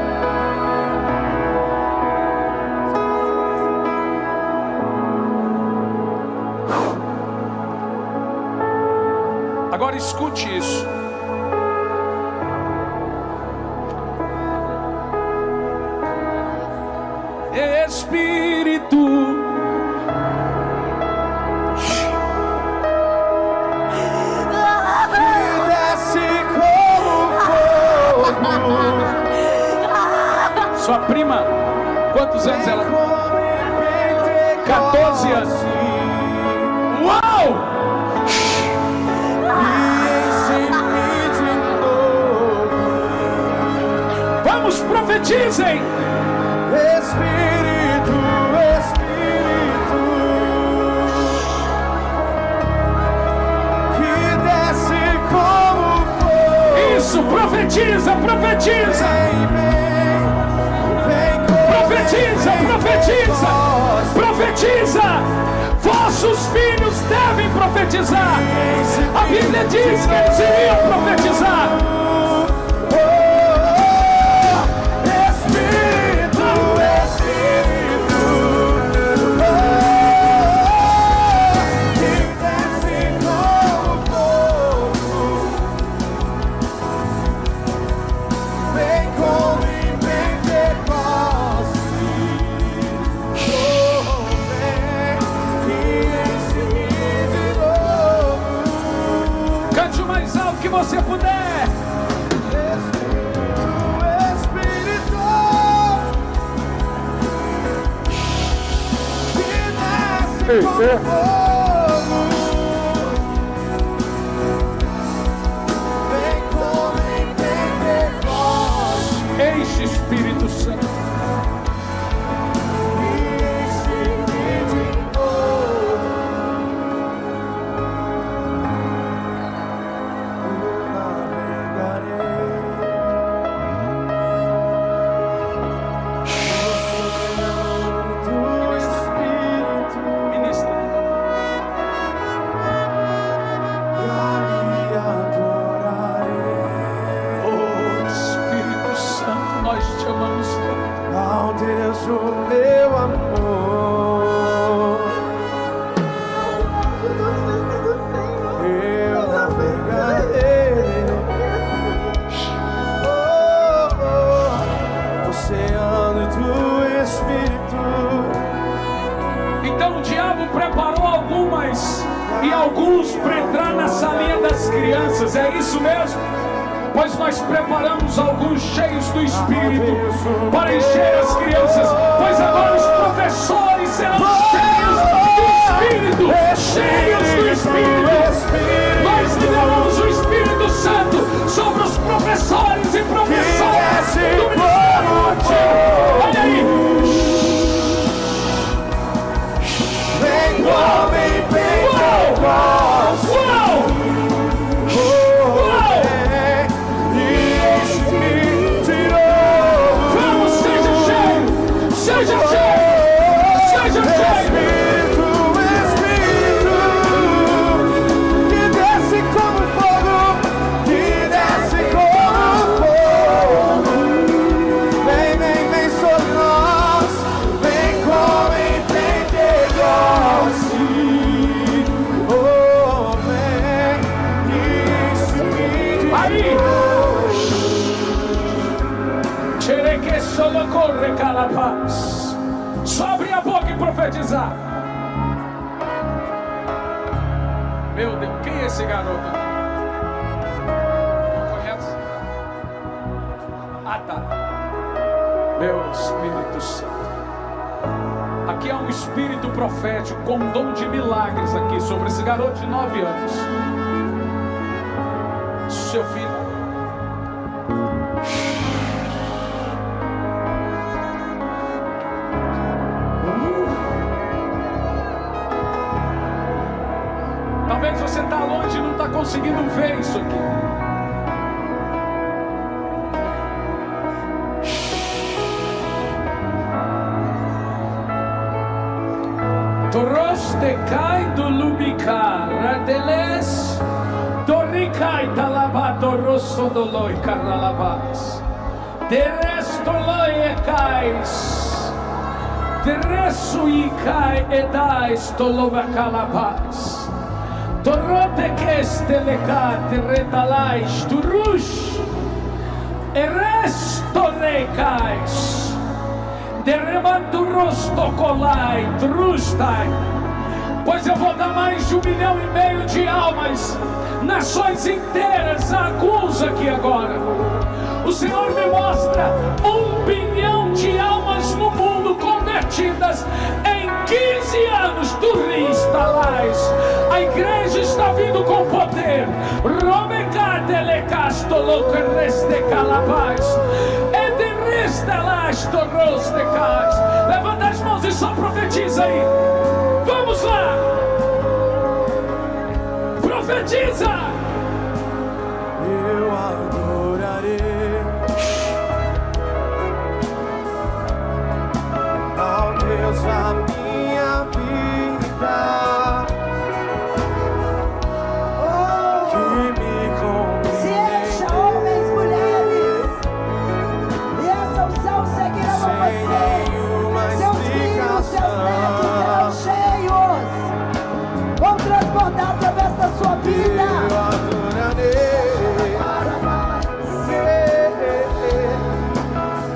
Agora escute isso. Espírito, Que desce como fogo. sua prima, quantos anos ela? Como em 14 anos. Pentecoste. Uau! E enche-me de novo. Vamos, profetizem! Espírito, Espírito, que desce como fogo. Isso, profetiza, profetiza! Vem como Profetiza, em profetiza! Pentecoste. Profetiza! Vossos filhos devem profetizar! A Bíblia diz que eles iriam profetizar! Espírito, Espírito, que desce como fogo. Vem como em Pentecoste. Vem e enche-me de novo. Cante o mais alto que você puder! Espírito, que desce como fogo. Vem como em Pentecoste. Enche, Espírito Santo! E enche-me de novo. Eu navegarei no oceano do Espírito. Ministra. alguns para entrar na salinha das crianças, é isso mesmo? Pois nós preparamos alguns cheios do Espírito para encher as crianças, pois agora os professores serão cheios do Espírito, cheios do Espírito. Nós liberamos o Espírito Santo sobre os professores e professoras do Ministério. Olha aí. Uau! Vamos, seja cheio! Seja cheio! Seja cheio! Que desce como fogo, que desce como fogo. Vem, vem, vem sobre nós, vem como em Pentecostes. Oh, vem, Espírito. Aí! Xereque solo corre calapaz. Só abrir a boca e profetizar. Meu Deus, quem é esse garoto? Não conhece? Ah, tá. Meu Espírito Santo. Aqui há um espírito profético com dom de milagres aqui sobre esse garoto de 9 anos. Seu filho. Talvez você está longe e não está conseguindo ver isso aqui. Troste cai do lubicar, rateles, torricai talabato rosso doloi carnalabas, teresto loi e cais, teresso i cai e dais toloba calabas, torrote que estelecate retalais turush, e resto recais. Derramando rosto colai, trustai. Pois eu vou dar mais de 1,5 milhão de almas, nações inteiras, alguns aqui agora. O Senhor me mostra 1 bilhão de almas no mundo convertidas em 15 anos. Tu instalais. A igreja está vindo com poder. Romecatelecasto loquereste calabais. Levanta as mãos e só profetiza aí. Vamos lá. Profetiza. Eu adorarei ao Deus da minha vida, que me conduz. Se encha, homens, mulheres, e essa unção seguirá você. Seus filhos, seus netos serão cheios, vão transbordar através da sua vida. Eu adorarei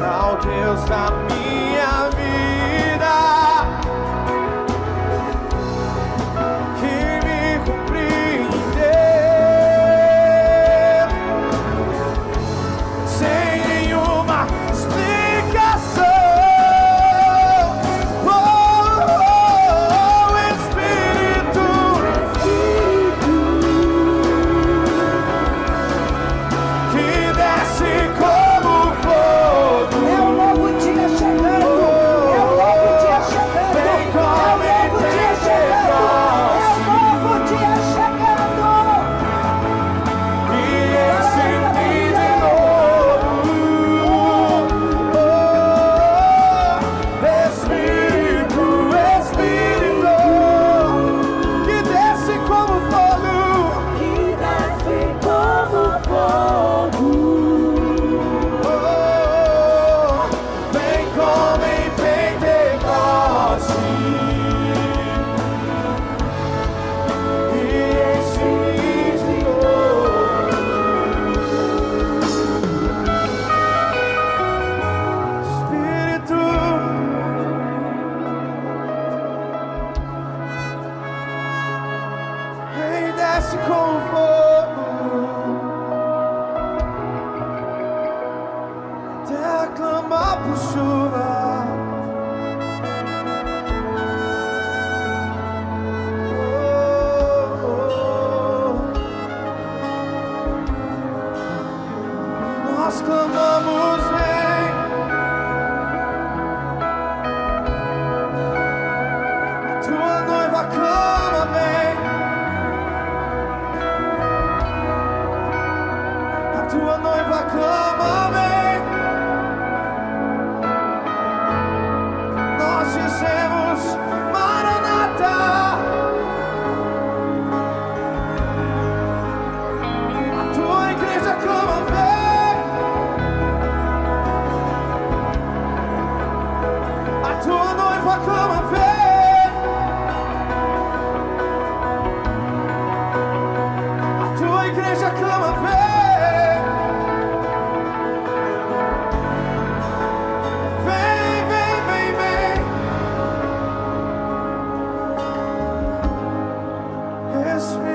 ao Deus da minha vida, que me compreendeu sem nenhuma explicação. Espírito, que desce como fogo. É um novo dia chegando. desce com fogo, até clamar por chuva. Nós clamamos, vem. A tua noiva clama, vem. A tua noiva clama, vem. Nós dizemos, Maranata. A tua igreja clama, vem. Tua noiva clama, vem. A tua igreja clama, vem. Vem, vem, vem, vem. Espírito